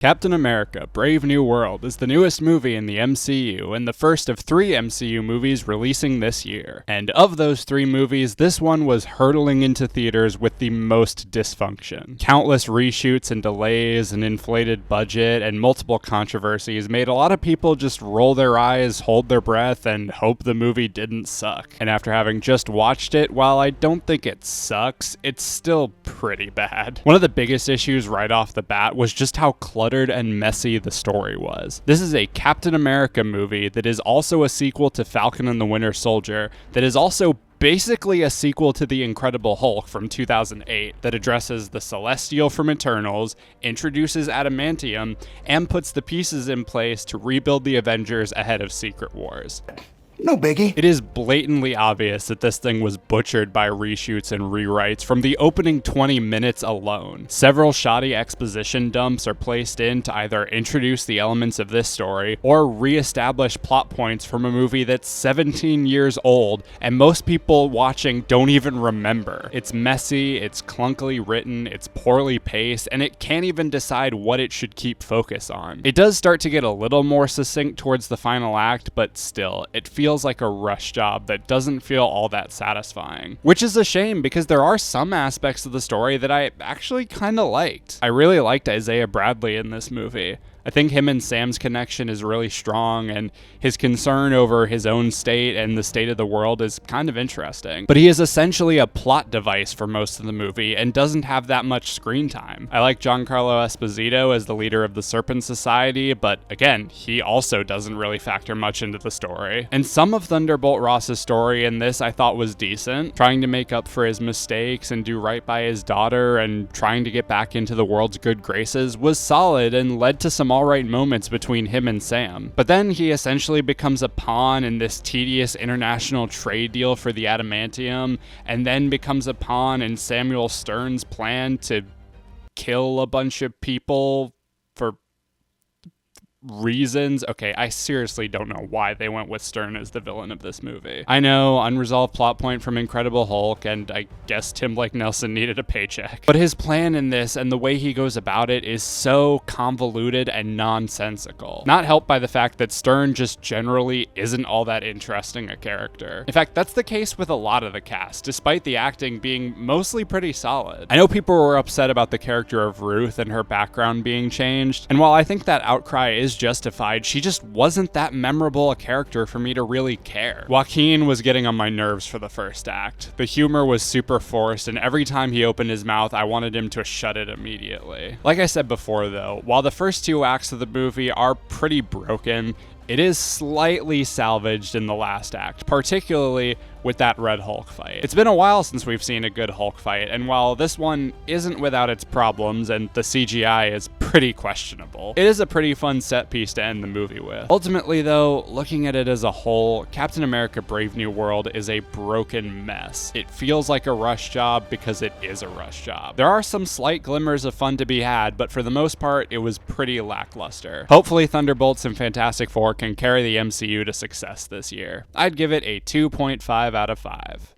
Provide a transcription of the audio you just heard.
Captain America: Brave New World is the newest movie in the MCU and the first of 3 MCU movies releasing this year. And of those 3 movies, this one was hurtling into theaters with the most dysfunction. Countless reshoots and delays, an inflated budget, and multiple controversies made a lot of people just roll their eyes, hold their breath, and hope the movie didn't suck. And after having just watched it, while I don't think it sucks, it's still pretty bad. One of the biggest issues right off the bat was just how cluttered and messy the story was. This is a Captain America movie that is also a sequel to Falcon and the Winter Soldier, that is also basically a sequel to The Incredible Hulk from 2008 that addresses the Celestial from Eternals, introduces adamantium, and puts the pieces in place to rebuild the Avengers ahead of Secret Wars. No biggie. It is blatantly obvious that this thing was butchered by reshoots and rewrites from the opening 20 minutes alone. Several shoddy exposition dumps are placed in to either introduce the elements of this story or re-establish plot points from a movie that's 17 years old and most people watching don't even remember. It's messy, it's clunkily written, it's poorly paced, and it can't even decide what it should keep focus on. It does start to get a little more succinct towards the final act, but still, it feels like a rush job that doesn't feel all that satisfying. Which is a shame because there are some aspects of the story that I actually kind of liked. I really liked Isaiah Bradley in this movie. I think him and Sam's connection is really strong, and his concern over his own state and the state of the world is kind of interesting. But he is essentially a plot device for most of the movie and doesn't have that much screen time. I like Giancarlo Esposito as the leader of the Serpent Society, but again, he also doesn't really factor much into the story. And some of Thunderbolt Ross's story in this I thought was decent, trying to make up for his mistakes and do right by his daughter and trying to get back into the world's good graces was solid and led to some alright moments between him and Sam. But then he essentially becomes a pawn in this tedious international trade deal for the adamantium, and then becomes a pawn in Samuel Stern's plan to kill a bunch of people for reasons. Okay, I seriously don't know why they went with Stern as the villain of this movie. I know, unresolved plot point from Incredible Hulk, and I guess Tim Blake Nelson needed a paycheck. But his plan in this and the way he goes about it is so convoluted and nonsensical. Not helped by the fact that Stern just generally isn't all that interesting a character. In fact, that's the case with a lot of the cast, despite the acting being mostly pretty solid. I know people were upset about the character of Ruth and her background being changed, and while I think that outcry is justified, she just wasn't that memorable a character for me to really care. Joaquin was getting on my nerves for the first act. The humor was super forced, and every time he opened his mouth, I wanted him to shut it immediately. Like I said before though, while the first 2 acts of the movie are pretty broken, it is slightly salvaged in the last act, particularly with that Red Hulk fight. It's been a while since we've seen a good Hulk fight, and while this one isn't without its problems and the CGI is pretty questionable, it is a pretty fun set piece to end the movie with. Ultimately though, looking at it as a whole, Captain America: Brave New World is a broken mess. It feels like a rush job because it is a rush job. There are some slight glimmers of fun to be had, but for the most part, it was pretty lackluster. Hopefully Thunderbolts and Fantastic Four can carry the MCU to success this year. I'd give it a 2.5 out of 5.